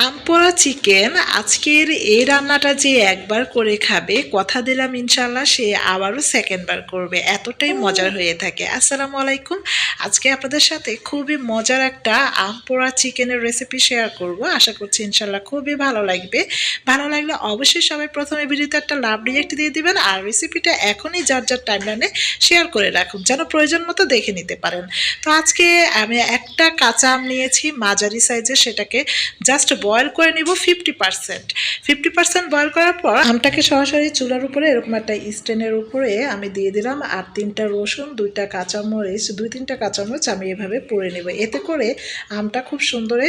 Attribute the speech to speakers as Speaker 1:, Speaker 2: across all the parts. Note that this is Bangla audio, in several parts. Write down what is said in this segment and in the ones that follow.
Speaker 1: আমপোড়া চিকেন আজকের এই রান্নাটা যে একবার করে খাবে কথা দিলাম ইনশাল্লাহ সে আবারও সেকেন্ড বার করবে, এতটাই মজার হয়ে থাকে। আসসালামু আলাইকুম। আজকে আপনাদের সাথে খুবই মজার একটা আমপোড়া চিকেনের রেসিপি শেয়ার করব। আশা করছি ইনশাল্লাহ খুবই ভালো লাগবে। ভালো লাগলে অবশ্যই সবাই প্রথমে ভিডিওতে একটা লাভ রিয়েক্ট দিয়ে দিবেন, আর রেসিপিটা এখনই যার যার টাইমলাইনে শেয়ার করে রাখুন যেন প্রয়োজন মতো দেখে নিতে পারেন। তো আজকে আমি একটা কাঁচা আম নিয়েছি মাঝারি সাইজের, সেটাকে জাস্ট বয়েল করে নিব 50%। বয়েল করার পর আমটাকে সরাসরি চুলার উপরে এরকম একটা স্ট্যান্ডের উপরে আমি দিয়ে দিলাম, আর 3টা রসুন, 2টা কাঁচামরিচ, 2-3টা কাঁচামরিচ আমি এভাবে পুড়ে নেব। এতে করে আমটা খুব সুন্দরে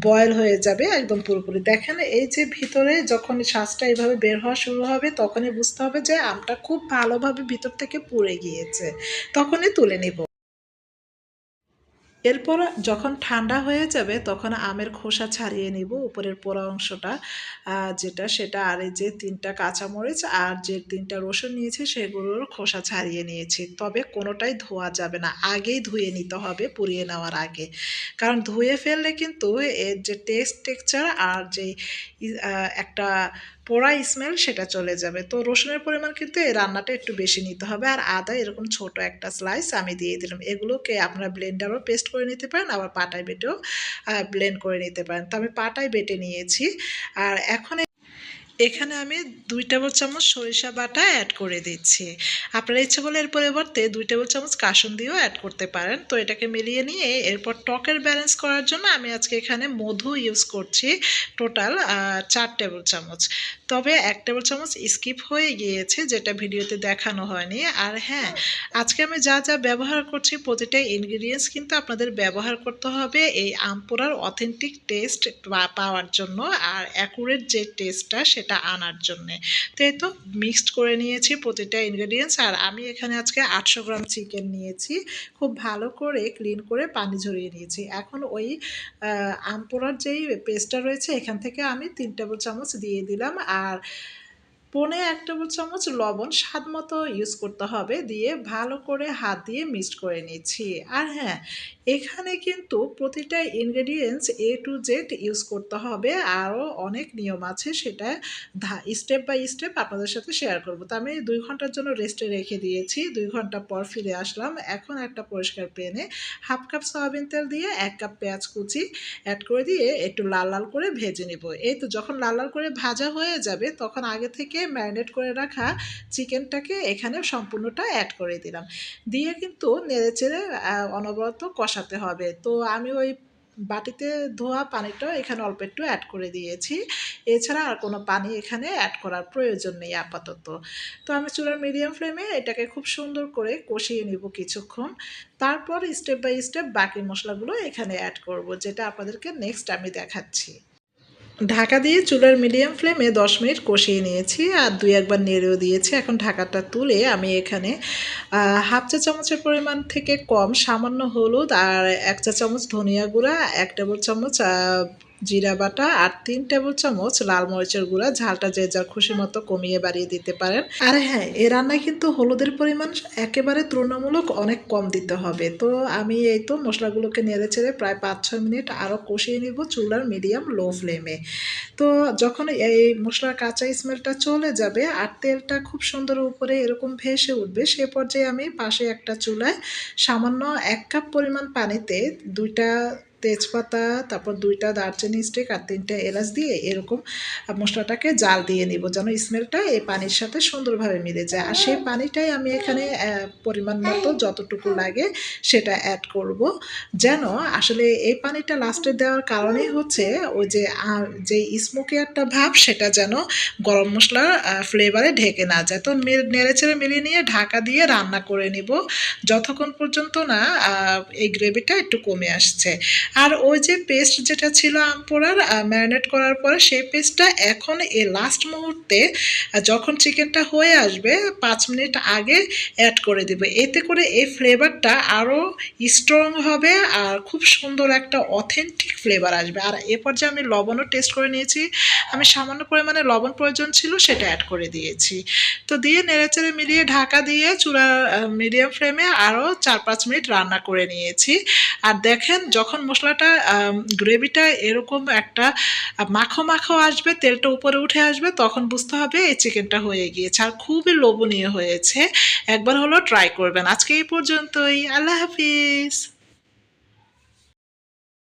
Speaker 1: বয়েল হয়ে যাবে একদম পুরোপুরি। দেখেন এই যে ভিতরে যখন শ্বাসটা এইভাবে বের হওয়া শুরু হবে তখনই বুঝতে হবে যে আমটা খুব ভালোভাবে ভিতর থেকে পুড়ে গিয়েছে, তখনই তুলে নিব। এরপর যখন ঠান্ডা হয়ে যাবে তখন আমের খোসা ছাড়িয়ে নিব, উপরের পোড়া অংশটা যেটা সেটা, আর এই যে 3টা কাঁচামরিচ আর যে 3টা রসুন নিয়েছি সেগুলোর খোসা ছাড়িয়ে নিয়েছি। তবে কোনোটাই ধোয়া যাবে না, আগেই ধুয়ে নিতে হবে পুড়িয়ে নেওয়ার আগে, কারণ ধুয়ে ফেললে কিন্তু এর যে টেক্সচার আর যে একটা পোড়া স্মেল সেটা চলে যাবে। তো রসুনের পরিমাণ কিন্তু এই রান্নাটা একটু বেশি নিতে হবে। আর আদা এরকম ছোট একটা স্লাইস আমি দিয়ে দিলাম। এগুলোকে আপনারা ব্লেন্ডারও পেস্ট করে নিতে পারেন, আবার পাটায় বেটেও ব্লেন্ড করে নিতে পারেন। তো আমি পাটায় বেটে নিয়েছি। আর এখন এখানে আমি 2 টেবিল চামচ সরিষা বাটা অ্যাড করে দিচ্ছি। আপনারা ইচ্ছে করলে এর পরিবর্তে 2 টেবিল চামচ কাসুন্দিও অ্যাড করতে পারেন। তো এটাকে মিলিয়ে নিয়ে এরপর টকের ব্যালেন্স করার জন্য আমি আজকে এখানে মধু ইউজ করছি টোটাল 4 টেবিল চামচ। তবে 1 টেবিল চামচ স্কিপ হয়ে গিয়েছে, যেটা ভিডিওতে দেখানো হয়নি। আর হ্যাঁ, আজকে আমি যা যা ব্যবহার করছি প্রতিটা ইনগ্রিডিয়েন্টস কিন্তু আপনাদের ব্যবহার করতে হবে এই আম পোড়ার অথেন্টিক টেস্ট পাওয়ার জন্য, আর অ্যাকুরেট যে টেস্টটা সেটা আনার জন্যে। তো এই তো মিক্সড করে নিয়েছি প্রতিটা ইনগ্রেডিয়েন্টস। আর আমি এখানে আজকে 800 গ্রাম চিকেন নিয়েছি, খুব ভালো করে ক্লিন করে পানি ঝরিয়ে নিয়েছি। এখন ওই আম পোড়ার যেই পেস্টটা রয়েছে এখান থেকে আমি 3 টেবিল চামচ দিয়ে দিলাম, আর 1.5 টেবিল চামচ লবণ স্বাদ মতো ইউজ করতে হবে, দিয়ে ভালো করে হাত দিয়ে মিক্সড করে নিচ্ছি। আর হ্যাঁ, এখানে কিন্তু প্রতিটা ingredients A to Z use করতে হবে, আরও অনেক নিয়ম আছে, সেটা স্টেপ বাই স্টেপ আপনাদের সাথে শেয়ার করব। তো আমি 2 ঘন্টার জন্য রেস্টে রেখে দিয়েছি। 2 ঘন্টা পর ফিরে আসলাম। এখন একটা পরিষ্কার প্যানে 1/2 কাপ সয়াবিন তেল দিয়ে 1 কাপ পেঁয়াজ কুচি অ্যাড করে দিয়ে একটু লাল লাল করে ভেজে নেব। এই তো যখন লাল লাল করে ভাজা হয়ে যাবে তখন আগে থেকে ম্যারিনেট করে রাখা চিকেনটাকে এখানে সম্পূর্ণটা অ্যাড করে দিলাম, দিয়ে কিন্তু নেড়েচেড়ে অনবরত কষাতে হবে। তো আমি ওই বাটিতে ধোয়া পানিটাও এখানে অল্প একটু অ্যাড করে দিয়েছি, এছাড়া আর কোনো পানি এখানে অ্যাড করার প্রয়োজন নেই আপাতত। তো আমি চুলার মিডিয়াম ফ্লেমে এটাকে খুব সুন্দর করে কষিয়ে নিব কিছুক্ষণ। তারপর স্টেপ বাই স্টেপ বাকি মশলাগুলো এখানে অ্যাড করব, যেটা আপনাদেরকে নেক্সট আমি দেখাচ্ছি। ঢাকা দিয়ে চুলার মিডিয়াম ফ্লেমে 10 মিনিট কষিয়ে নিয়েছি, আর 2-1 বার নেড়েও দিয়েছি। এখন ঢাকাটা তুলে আমি এখানে 1/2 চা চামচের পরিমাণ থেকে কম সামান্য হলুদ, আর 1 চা চামচ ধনিয়া গুঁড়া, 1 টেবিল চামচ জিরা বাটা, আর 3 টেবিল চামচ লাল মরিচের গুঁড়া। ঝালটা যে যার খুশি মতো কমিয়ে বাড়িয়ে দিতে পারেন। আর হ্যাঁ, এই রান্নায় কিন্তু হলুদের পরিমাণ একেবারে তুলনামূলক অনেক কম দিতে হবে। তো আমি এই তো মশলাগুলোকে নেড়ে চেড়ে প্রায় 5-6 মিনিট আরও কষিয়ে নিব চুলার মিডিয়াম লো ফ্লেমে। তো যখন এই মশলার কাঁচা স্মেলটা চলে যাবে আর তেলটা খুব সুন্দর উপরে এরকম ভেসে উঠবে, সে পর্যায়ে আমি পাশে একটা চুলায় সামান্য 1 কাপ পরিমাণ পানিতে 2টা তেজপাতা, তারপর 2টা দারচিনি স্টিক আর 3টা এলাচ দিয়ে এরকম মশলাটাকে জাল দিয়ে নিব, যেন স্মেলটা এই পানির সাথে সুন্দরভাবে মিলে যায়। আর সেই পানিটাই আমি এখানে পরিমাণ মতো যতটুকু লাগে সেটা অ্যাড করব, যেন আসলে এই পানিটা লাস্টে দেওয়ার কারণেই হচ্ছে ওই যে যে স্মোকি একটা ভাব সেটা যেন গরম মশলার ফ্লেভারে ঢেকে না যায়। তো নেড়েচেড়ে মিলিয়ে নিয়ে ঢাকা দিয়ে রান্না করে নিব যতক্ষণ পর্যন্ত না এই গ্রেভিটা একটু কমে আসছে। আর ওই যে পেস্ট যেটা ছিল আম পোড়ার ম্যারিনেট করার পরে, সেই পেস্টটা এখন এই লাস্ট মুহূর্তে যখন চিকেনটা হয়ে আসবে 5 মিনিট আগে অ্যাড করে দেব। এতে করে এই ফ্লেভারটা আরও স্ট্রং হবে আর খুব সুন্দর একটা অথেন্টিক ফ্লেভার আসবে। আর এ পর্যায়ে আমি লবণও টেস্ট করে নিয়েছি, আমি সামান্য পরিমাণে লবণ প্রয়োজন ছিল সেটা অ্যাড করে দিয়েছি। তো দিয়ে নেড়েচেড়ে মিলিয়ে ঢাকা দিয়ে চুলার মিডিয়াম ফ্লেমে আরও 4-5 মিনিট রান্না করে নিয়েছি। আর দেখেন যখন মশলাটা গ্রেভিটা এরকম একটা মাখো মাখো আসবে, তেলটা উপরে উঠে আসবে, তখন বুঝতে হবে এই চিকেনটা হয়ে গিয়েছে আর খুবই লোভনীয় হয়েছে। একবার হলো ট্রাই করবেন। আজকে এই পর্যন্তই। আল্লাহ হাফিজ।